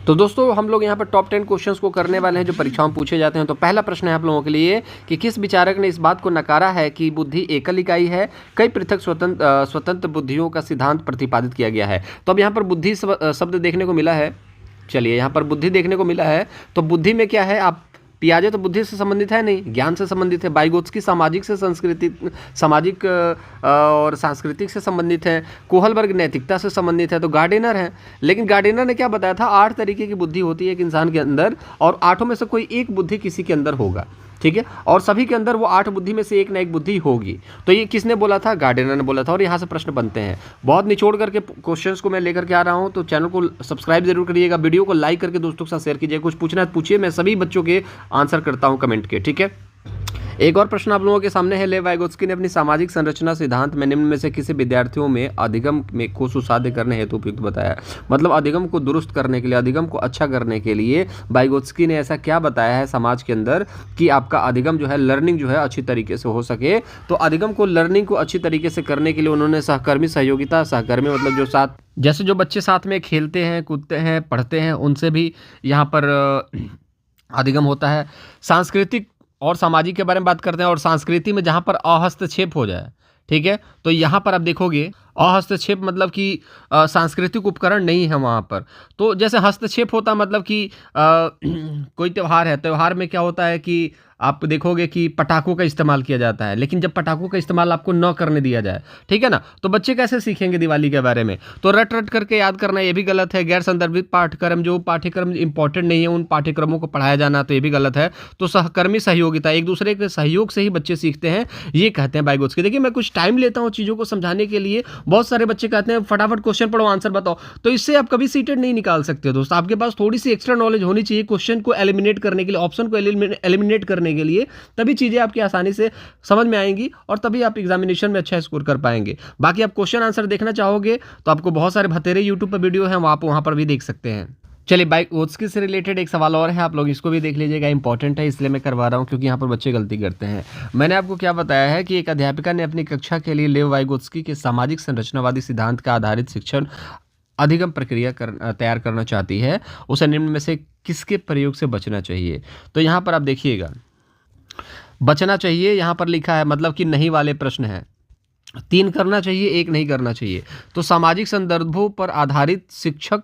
तो दोस्तों हम लोग यहाँ पर टॉप 10 क्वेश्चंस को करने वाले हैं जो परीक्षाओं में पूछे जाते हैं। तो पहला प्रश्न है आप लोगों के लिए कि किस विचारक ने इस बात को नकारा है कि बुद्धि एकल इकाई है, कई पृथक स्वतंत्र बुद्धियों का सिद्धांत प्रतिपादित किया गया है। तो अब यहाँ पर बुद्धि शब्द देखने को मिला है। चलिए यहाँ पर बुद्धि देखने को मिला है, तो बुद्धि में क्या है, आप पियाजे तो बुद्धि से संबंधित है नहीं, ज्ञान से संबंधित है। वाइगोत्स्की सामाजिक और सांस्कृतिक से संबंधित है। कोहलबर्ग नैतिकता से संबंधित है। तो गार्डेनर है, लेकिन गार्डेनर ने क्या बताया था, 8 तरीके की बुद्धि होती है एक इंसान के अंदर, और 8 में से कोई एक बुद्धि किसी के अंदर होगा, ठीक है, और सभी के अंदर वो 8 बुद्धि में से एक ना एक बुद्धि होगी। तो ये किसने बोला था, गार्डेनर ने बोला था। और यहाँ से प्रश्न बनते हैं, बहुत निचोड़ करके क्वेश्चंस को मैं लेकर के आ रहा हूँ। तो चैनल को सब्सक्राइब जरूर करिएगा, वीडियो को लाइक करके दोस्तों के साथ शेयर कीजिए। कुछ पूछना है पूछिए, मैं सभी बच्चों के आंसर करता हूँ कमेंट के, ठीक है। एक और प्रश्न आप लोगों के सामने है, लेव वाइगोत्स्की ने अपनी सामाजिक संरचना सिद्धांत में निम्न में से किसी विद्यार्थियों में अधिगम में को सुसाध्य करने हेतु उपयुक्त बताया। मतलब अधिगम को दुरुस्त करने के लिए, अधिगम को अच्छा करने के लिए वाइगोत्स्की ने ऐसा क्या बताया है समाज के अंदर कि आपका अधिगम जो है, लर्निंग जो है अच्छी तरीके से हो सके। तो अधिगम को, लर्निंग को अच्छी तरीके से करने के लिए उन्होंने सहकर्मी सहयोगिता, सहकर्मी मतलब जो साथ, जैसे जो बच्चे साथ में खेलते हैं, कूदते हैं, पढ़ते हैं, उनसे भी यहाँ पर अधिगम होता है। सांस्कृतिक और सामाजिक के बारे में बात करते हैं, और संस्कृति में जहाँ पर अहस्तक्षेप हो जाए, ठीक है। तो यहाँ पर आप देखोगे अहस्तक्षेप मतलब कि सांस्कृतिक उपकरण नहीं है वहाँ पर। तो जैसे हस्तक्षेप होता मतलब कि कोई त्यौहार है, त्यौहार में क्या होता है कि आप देखोगे कि पटाखों का इस्तेमाल किया जाता है, लेकिन जब पटाखों का इस्तेमाल आपको न करने दिया जाए, ठीक है ना, तो बच्चे कैसे सीखेंगे दिवाली के बारे में। तो रट रट करके याद करना ये भी गलत है। गैर संदर्भित पाठ्यक्रम, जो पाठ्यक्रम इंपॉर्टेंट नहीं है, उन पाठ्यक्रमों को पढ़ाया जाना, तो ये भी गलत है। तो सहकर्मी सहयोगिता, एक दूसरे के सहयोग से ही बच्चे सीखते हैं, ये कहते हैं वाइगोत्स्की। देखिए मैं कुछ टाइम लेता हूँ चीज़ों को समझाने के लिए। बहुत सारे बच्चे कहते हैं फटाफट क्वेश्चन पढ़ो, आंसर बताओ, तो इससे आप कभी सीटेड नहीं निकाल सकते दोस्त। आपके पास थोड़ी सी एक्स्ट्रा नॉलेज होनी चाहिए क्वेश्चन को एलिमिनेट करने के लिए, ऑप्शन को एलिमिनेट करने के लिए, तभी चीजें आपकी आसानी से समझ में आएंगी और तभी आप एग्जामिनेशन में अच्छा स्कोर कर पाएंगे। बाकी आप क्वेश्चन आंसर देखना चाहोगे तो आपको बहुत सारे भतेरे यूट्यूब पर वीडियो हैं, आप वहां पर भी देख सकते हैं। चलिए वाइगोत्स्की से रिलेटेड एक सवाल और है, आप लोग इसको भी देख लीजिएगा, इंपॉर्टेंट है इसलिए मैं करवा रहा हूँ क्योंकि यहाँ पर बच्चे गलती करते हैं। मैंने आपको क्या बताया है कि एक अध्यापिका ने अपनी कक्षा के लिए लेव वाइगोत्स्की के सामाजिक संरचनावादी सिद्धांत का आधारित शिक्षण अधिगम प्रक्रिया तैयार करना चाहती है, उसे निम्न में से किसके प्रयोग से बचना चाहिए। तो यहाँ पर आप देखिएगा, बचना चाहिए यहाँ पर लिखा है, मतलब कि नहीं वाले प्रश्न है। 3 करना चाहिए, 1 नहीं करना चाहिए। तो सामाजिक संदर्भों पर आधारित शिक्षण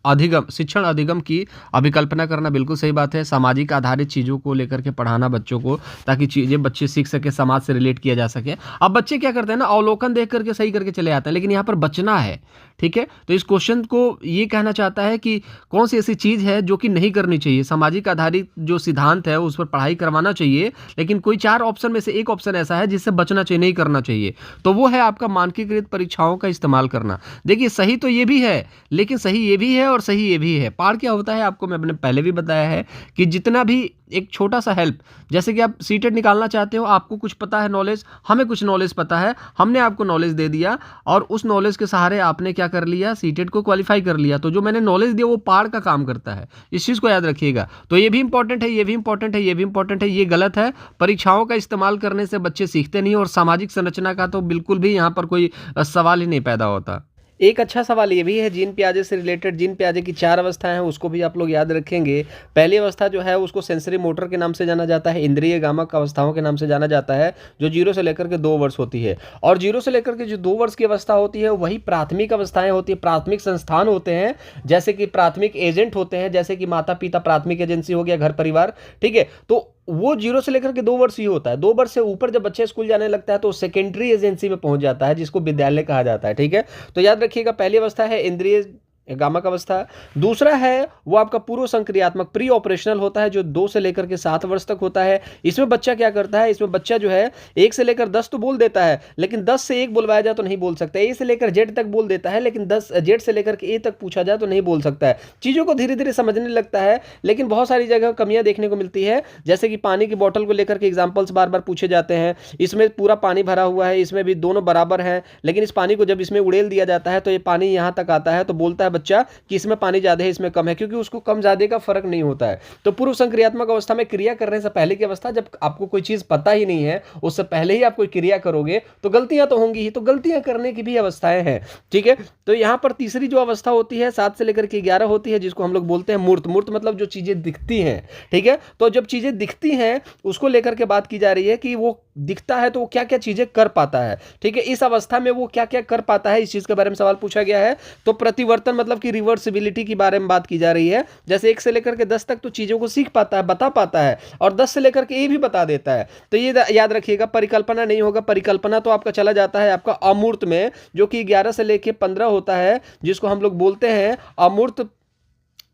अधिगम की अभिकल्पना करना बिल्कुल सही बात है। सामाजिक आधारित चीज़ों को लेकर के पढ़ाना बच्चों को, ताकि चीज़ें बच्चे सीख सके, समाज से रिलेट किया जा सके। अब बच्चे क्या करते हैं ना, अवलोकन देख करके सही करके चले आते हैं, लेकिन यहाँ पर बचना है, ठीक है। तो इस क्वेश्चन को ये कहना चाहता है कि कौन सी ऐसी चीज़ है जो कि नहीं करनी चाहिए। सामाजिक आधारित जो सिद्धांत है उस पर पढ़ाई करवाना चाहिए, लेकिन कोई 4 ऑप्शन में से एक ऑप्शन ऐसा है जिससे बचना चाहिए, नहीं करना चाहिए। तो वो है आपका मानकीकृत परीक्षाओं का इस्तेमाल करना। देखिए सही तो ये भी है, लेकिन सही ये भी है और सही ये भी है। पार क्या होता है आपको मैंने पहले भी बताया है कि जितना भी एक छोटा सा हेल्प, जैसे कि आप सीटेट निकालना चाहते हो, आपको कुछ पता है नॉलेज, हमें कुछ नॉलेज पता है, हमने आपको नॉलेज दे दिया और उस नॉलेज के सहारे आपने क्या कर लिया, सीटेट को क्वालिफाई कर लिया। तो जो मैंने नॉलेज दिया वो पार का काम करता है, इस चीज़ को याद रखिएगा। तो ये भी इंपॉर्टेंट है, ये भी इंपॉर्टेंट है, ये भी इंपॉर्टेंट है, ये गलत है। परीक्षाओं का इस्तेमाल करने से बच्चे सीखते नहीं, और सामाजिक संरचना का तो बिल्कुल भी यहाँ पर कोई सवाल ही नहीं पैदा होता। एक अच्छा सवाल ये भी है जीन पियाजे से रिलेटेड। जीन पियाजे की 4 अवस्थाएं हैं, उसको भी आप लोग याद रखेंगे। पहली अवस्था जो है उसको सेंसरी मोटर के नाम से जाना जाता है, इंद्रिय गामक अवस्थाओं के नाम से जाना जाता है, जो 0 से लेकर के 2 वर्ष होती है। और 0 से लेकर के जो 2 वर्ष की अवस्था होती है वही प्राथमिक अवस्थाएं होती है, प्राथमिक संस्थान होते हैं, जैसे कि प्राथमिक एजेंट होते हैं, जैसे कि माता पिता प्राथमिक एजेंसी हो गया, घर परिवार, ठीक है। तो वो 0 से लेकर के 2 वर्ष ही होता है। 2 वर्ष से ऊपर जब बच्चे स्कूल जाने लगता है तो सेकेंडरी एजेंसी में पहुंच जाता है, जिसको विद्यालय कहा जाता है, ठीक है। तो याद रखिएगा, पहली अवस्था है इंद्रिय गामक अवस्था। दूसरा है वो आपका पूर्व संक्रियात्मक प्री ऑपरेशनल होता है, जो 2 से लेकर के 7 वर्ष तक होता है। इसमें बच्चा क्या करता है, इसमें बच्चा जो है 1 से लेकर 10 तो बोल देता है, लेकिन 10 से 1 बुलवाया जाए तो नहीं बोल सकता है। ए से लेकर जेड तक बोल देता है, लेकिन 10 जेड से लेकर के ए तक पूछा जाए तो नहीं बोल सकता है। चीज़ों को धीरे धीरे समझने लगता है, लेकिन बहुत सारी जगह कमियां देखने को मिलती है, जैसे कि पानी की बोतल को लेकर के एग्जाम्पल्स बार बार पूछे जाते हैं। इसमें पूरा पानी भरा हुआ है, इसमें भी दोनों बराबर हैं, लेकिन इस पानी को जब इसमें उड़ेल दिया जाता है तो ये पानी यहाँ तक आता है, तो बोलता है बच्चा कि इसमें पानी ज़्यादा है इसमें कम है, क्योंकि उसको कम ज़्यादा का फर्क नहीं होता है। तो पूर्व संक्रियात्मक अवस्था में क्रिया करने से पहले की अवस्था, जब आपको कोई चीज़ पता ही नहीं है, उससे पहले ही आप कोई क्रिया करोगे तो गलतियां तो होंगी ही, तो गलतियां करने की भी अवस्थाएं हैं। ठीक है, तो यहां पर तीसरी जो अवस्था होती है 7 से लेकर के 11 होती है, जिसको हम लोग बोलते हैं मूर्त। मूर्त मतलब जो चीजें दिखती हैं। ठीक है, तो जब चीजें दिखती हैं उसको लेकर के बात की जा रही है कि वो दिखता है तो वो क्या क्या चीजें कर पाता है। ठीक है, इस अवस्था में वो क्या क्या कर पाता है, इस चीज के बारे में सवाल पूछा गया है। तो प्रतिवर्तन मतलब कि रिवर्सिबिलिटी के बारे में बात की जा रही है। जैसे 1 से लेकर के 10 तक तो चीजों को सीख पाता है, बता पाता है, और 10 से लेकर के ये भी बता देता है। तो ये याद रखिएगा, परिकल्पना नहीं होगा। परिकल्पना तो आपका चला जाता है आपका अमूर्त में, जो कि 11 से लेकर 15 होता है, जिसको हम लोग बोलते हैं अमूर्त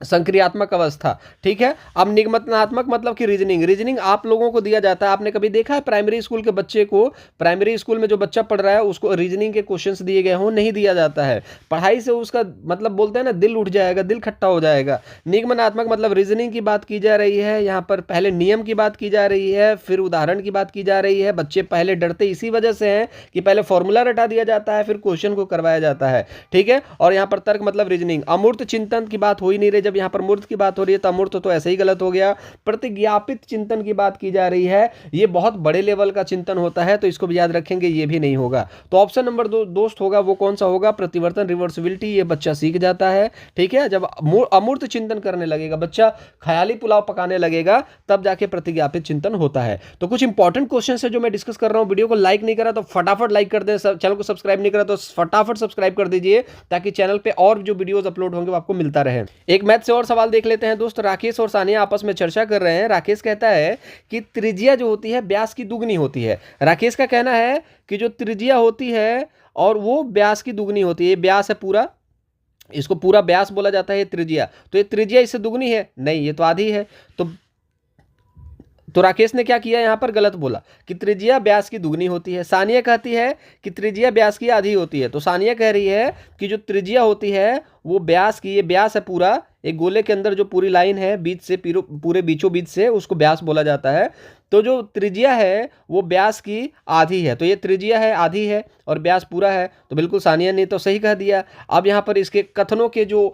संक्रियात्मक अवस्था। ठीक है, अब निगमनात्मक मतलब कि रीजनिंग। रीजनिंग आप लोगों को दिया जाता है, आपने कभी देखा है प्राइमरी स्कूल के बच्चे को, प्राइमरी स्कूल में जो बच्चा पढ़ रहा है उसको रीजनिंग के क्वेश्चंस दिए गए हों? नहीं दिया जाता है। पढ़ाई से उसका मतलब बोलते हैं ना, दिल उठ जाएगा, दिल खट्टा हो जाएगा। निगमनात्मक मतलब रीजनिंग की बात की जा रही है यहाँ पर। पहले नियम की बात की जा रही है, फिर उदाहरण की बात की जा रही है। बच्चे पहले डरते इसी वजह से हैं कि पहले फॉर्मूला रटा दिया जाता है, फिर क्वेश्चन को करवाया जाता है। ठीक है, और यहाँ पर तर्क मतलब रीजनिंग। अमूर्त चिंतन की बात हो ही नहीं रही, जब यहाँ पर मूर्त की बात हो रही है तो अमूर्त तो ऐसे ही गलत हो गया। प्रतिज्ञापित चिंतन की बात की जा रही है, ये बहुत बड़े लेवल का चिंतन होता है, तो इसको भी याद रखेंगे, ये भी नहीं होगा। तो ऑप्शन नंबर 2 दोस्त होगा, वो कौन सा होगा? प्रतिवर्तन, रिवर्सिबिलिटी, ये बच्चा सीख जाता है। ठीक है, जब अमूर्त चिंतन करने लगेगा बच्चा, ख्याली पुलाव पकाने लगेगा, तब जाके प्रतिज्ञापित चिंतन होता है। तो कुछ इंपॉर्टेंट क्वेश्चन है जो मैं डिस्कस कर रहा हूं। वीडियो को लाइक नहीं करा तो फटाफट लाइक कर दें, चैनल को सब्सक्राइब नहीं करा तो फटाफट सब्सक्राइब कर दीजिए, ताकि चैनल पे और जो वीडियोस अपलोड होंगे वो आपको मिलता रहे। एक मैथ से और सवाल देख लेते हैं दोस्त। राकेश और सानिया आपस में चर्चा कर रहे हैं। राकेश कहता है कि त्रिज्या जो होती है व्यास की दुगनी होती है। राकेश का कहना है कि जो त्रिज्या होती है और वो व्यास की दुगनी होती है। ये व्यास है पूरा, इसको पूरा व्यास बोला जाता है, ये त्रिज्या। तो ये त्रिज्या इससे दुगनी है? नहीं, ये तो आधी है। तो राकेश ने क्या किया, यहां पर गलत बोला कि त्रिज्या व्यास की दुगनी होती है। सानिया कहती है कि त्रिज्या व्यास की आधी होती है। तो सानिया कह रही है कि जो त्रिज्या होती है वो व्यास की, ये व्यास है पूरा, एक गोले के अंदर जो पूरी लाइन है बीच से पूरे बीचों बीच से, उसको व्यास बोला जाता है। तो जो त्रिज्या है वो व्यास की आधी है। तो ये त्रिज्या है, आधी है, और व्यास पूरा है। तो बिल्कुल सानिया ने तो सही कह दिया। अब यहाँ पर इसके कथनों के जो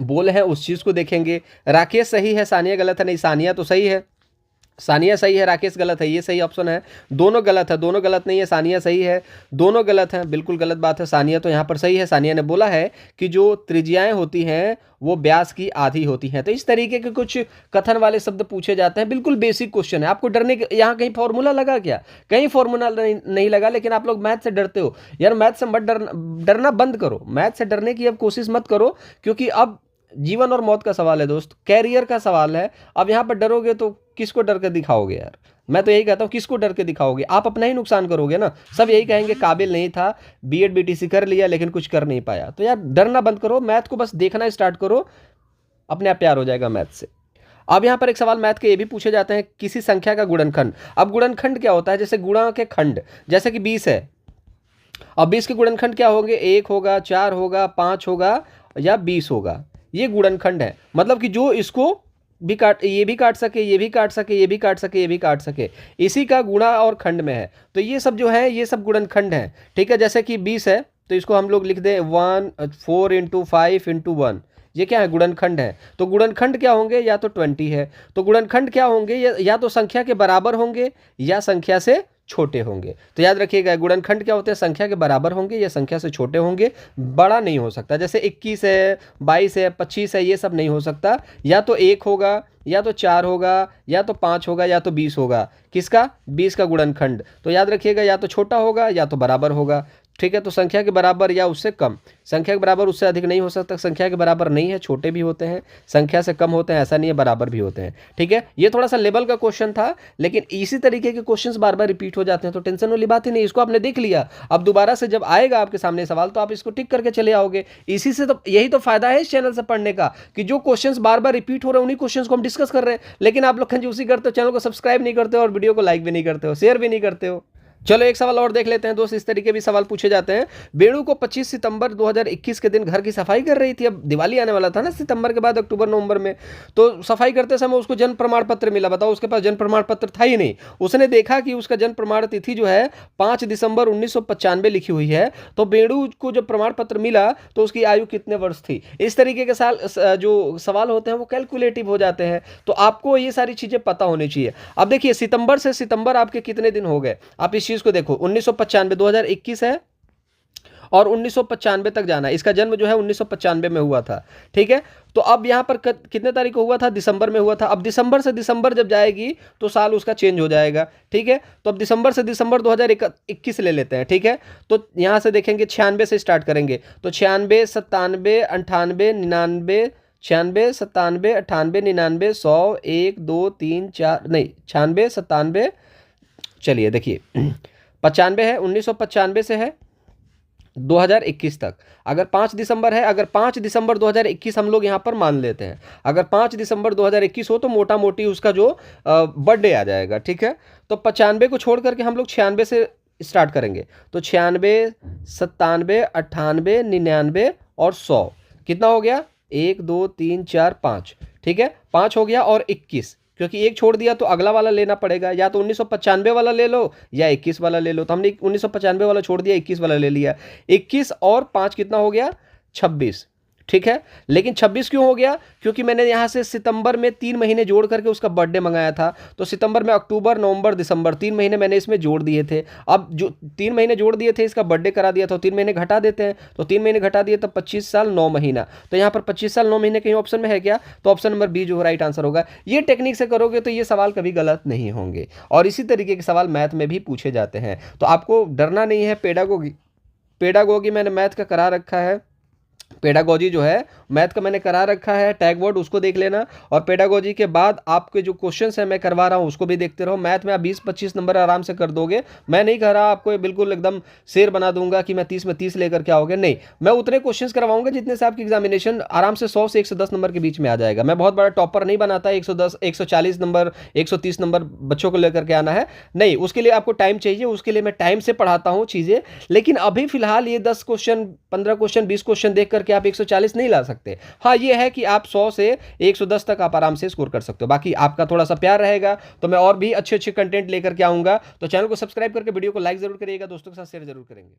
बोल है उस चीज को देखेंगे। राकेश सही है, सानिया गलत है। नहीं, सानिया तो सही है, सानिया सही है, राकेश गलत है, ये सही ऑप्शन है। दोनों गलत है, दोनों गलत नहीं है, सानिया सही है, दोनों गलत हैं, बिल्कुल गलत बात है। सानिया तो यहाँ पर सही है। सानिया ने बोला है कि जो त्रिज्याएं होती हैं वो व्यास की आधी होती हैं। तो इस तरीके के कुछ कथन वाले शब्द पूछे जाते हैं, बिल्कुल बेसिक क्वेश्चन है। आपको डरने के यहाँ कहीं फॉर्मूला लगा क्या? कहीं फॉर्मूला नहीं लगा, लेकिन आप लोग मैथ से डरते हो। यार मैथ से मत डरना बंद करो, मैथ से डरने की अब कोशिश मत करो, क्योंकि अब जीवन और मौत का सवाल है दोस्त, कैरियर का सवाल है। अब यहाँ पर डरोगे तो किसको डर कर दिखाओगे यार? मैं तो यही कहता हूँ, किसको डर के दिखाओगे? आप अपना ही नुकसान करोगे ना। सब यही कहेंगे काबिल नहीं था, बीएड बीटीसी कर लिया लेकिन कुछ कर नहीं पाया। तो यार डरना बंद करो, मैथ को बस देखना स्टार्ट करो, अपने आप प्यार हो जाएगा मैथ से। अब यहाँ पर एक सवाल मैथ के ये भी पूछे जाते हैं, किसी संख्या का गुणनखंड। अब गुणनखंड क्या होता है? जैसे गुणा के खंड, जैसे कि 20 है, अब 20 के गुणनखंड क्या होंगे? 1 होगा, 4 होगा, 5 होगा या 20 होगा। ये गुणनखंड है, मतलब कि जो इसको भी काट, ये भी काट सके, ये भी काट सके, ये भी काट सके, ये भी काट सके, इसी का गुणा और खंड में है। तो ये सब जो है ये सब गुणनखंड है। ठीक है, जैसे कि 20 है तो इसको हम लोग लिख दें 4 × 5 × 1, ये क्या है? गुणनखंड है। तो गुणनखंड क्या होंगे? या तो 20 है। तो गुणनखंड क्या होंगे? या तो संख्या के बराबर होंगे या संख्या से छोटे होंगे। तो याद रखिएगा, गुणनखंड क्या होते हैं? संख्या के बराबर होंगे या संख्या से छोटे होंगे, बड़ा नहीं हो सकता। जैसे 21 है, 22 है, 25 है, ये सब नहीं हो सकता। या तो 1 होगा, या तो 4 होगा, या तो 5 होगा, या तो 20 होगा। किसका? 20 का गुणनखंड। तो याद रखिएगा, या तो छोटा होगा या तो बराबर होगा। ठीक है, तो संख्या के बराबर या उससे कम, संख्या के बराबर उससे अधिक नहीं हो सकता। संख्या के बराबर नहीं है, छोटे भी होते हैं, संख्या से कम होते हैं, ऐसा नहीं है, बराबर भी होते हैं। ठीक है, ये थोड़ा सा लेवल का क्वेश्चन था, लेकिन इसी तरीके के क्वेश्चंस बार बार रिपीट हो जाते हैं, तो टेंशन वाली बात ही नहीं। इसको आपने देख लिया, अब दोबारा से जब आएगा आपके सामने सवाल तो आप इसको टिक करके चले आओगे। इसी से तो, यही तो फायदा है इस चैनल से पढ़ने का, कि जो क्वेश्चंस बार बार रिपीट हो रहे हैं उन्हीं क्वेश्चंस को हम डिस्कस कर रहे हैं। लेकिन आप लोग कंजूसी करते हो, चैनल को सब्सक्राइब नहीं करते हो और वीडियो को लाइक भी नहीं करते हो, शेयर भी नहीं करते हो। चलो एक सवाल और देख लेते हैं दोस्त। इस तरीके भी सवाल पूछे जाते हैं। बेणु को 25 सितंबर 2021 के दिन घर की सफाई कर रही थी। अब दिवाली आने वाला था ना सितंबर के बाद अक्टूबर नवंबर में, तो सफाई करते समय उसको जन्म प्रमाण पत्र मिला। बताओ, उसके पास जन्म प्रमाण पत्र था ही नहीं। उसने देखा कि उसका जन्म प्रमाण तिथि जो है 5 दिसंबर 1995 लिखी हुई है। तो बेणु को जब प्रमाण पत्र मिला तो उसकी आयु कितने वर्ष थी। इस तरीके के जो सवाल होते हैं वो कैलकुलेटिव हो जाते हैं। तो आपको ये सारी चीजें पता होनी चाहिए। अब देखिए, सितंबर से सितंबर आपके कितने दिन हो गए, आप इस चीज को देखो। 1995, 2021 है और 1995 तक जाना है। इसका जन्म जो है 1995 में हुआ था, ठीक है। तो अब यहां पर कितने तारीख को हुआ था, दिसंबर में हुआ था। अब दिसंबर से दिसंबर जब जाएगी तो साल उसका चेंज हो जाएगा, ठीक है। तो अब दिसंबर से दिसंबर 2021 ले लेते हैं, ठीक है। तो यहां से देखेंगे 96 से स्टार्ट करेंगे, तो 96, 97, 98, 99, 96, 97, 98, 99, 100, 1, 2, 3, 4, नहीं 96, 97, चलिए देखिए 95 है, 1995 से है 2021 तक। अगर 5 दिसंबर है, अगर 5 दिसंबर 2021 हम लोग यहाँ पर मान लेते हैं, अगर 5 दिसंबर 2021 हो तो मोटा मोटी उसका जो बर्थडे आ जाएगा, ठीक है। तो 95 को छोड़ करके हम लोग 96 से स्टार्ट करेंगे। तो 96, 97, 98, 99 और 100, कितना हो गया, 1, 2, 3, 4, 5, ठीक है। 5 हो गया और 21, क्योंकि एक छोड़ दिया तो अगला वाला लेना पड़ेगा। या तो 1995 वाला ले लो या 21 वाला ले लो। तो हमने 1995 वाला छोड़ दिया, 21 वाला ले लिया। 21 और 5 कितना हो गया, 26, ठीक है। लेकिन 26 क्यों हो गया, क्योंकि मैंने यहां से सितंबर में 3 महीने जोड़ करके उसका बर्थडे मंगाया था। तो सितंबर में अक्टूबर, नवंबर, दिसंबर 3 महीने मैंने इसमें जोड़ दिए थे। अब जो 3 महीने जोड़ दिए थे, इसका बर्थडे करा दिया था, 3 महीने घटा देते हैं। तो 3 महीने घटा दिए तो 25 साल 9 महीना। तो यहाँ पर 25 साल 9 महीने कहीं ऑप्शन में है क्या, तो ऑप्शन नंबर बी जो राइट आंसर होगा। ये टेक्निक से करोगे तो ये सवाल कभी गलत नहीं होंगे। और इसी तरीके के सवाल मैथ में भी पूछे जाते हैं। तो आपको डरना नहीं है। पेडागोगी मैंने मैथ का करा रखा है। पेडागोजी जो है मैथ का मैंने करा रखा है, टैग वर्ड उसको देख लेना। और पेडागोजी के बाद आपके जो क्वेश्चंस है मैं करवा रहा हूं उसको भी देखते रहो। मैथ में आप 20-25 नंबर आराम से कर दोगे। मैं नहीं कह रहा आपको बिल्कुल एकदम शेर बना दूंगा कि मैं 30 में 30 लेकर के आओगे, नहीं। मैं उतने क्वेश्चंस करवाऊंगा जितने से आपकी एग्जामिनेशन आराम से 100 से 110 नंबर के बीच में आ जाएगा। मैं बहुत बड़ा टॉपर नहीं बनाता, 110, 140 नंबर, 130 नंबर बच्चों को लेकर के आना है, नहीं। उसके लिए आपको टाइम चाहिए, उसके लिए मैं टाइम से पढ़ाता हूँ चीजें। लेकिन अभी फिलहाल ये 10 क्वेश्चन, 15 क्वेश्चन, 20 क्वेश्चन देख करके आप 140 नहीं ला सकते। हाँ, ये है कि आप 100 से 110 तक आप आराम से स्कोर कर सकते हो। बाकी आपका थोड़ा सा प्यार रहेगा तो मैं और भी अच्छे अच्छे कंटेंट लेकर के आऊंगा। तो चैनल को सब्सक्राइब करके वीडियो को लाइक जरूर करिएगा, दोस्तों के साथ शेयर जरूर करेंगे।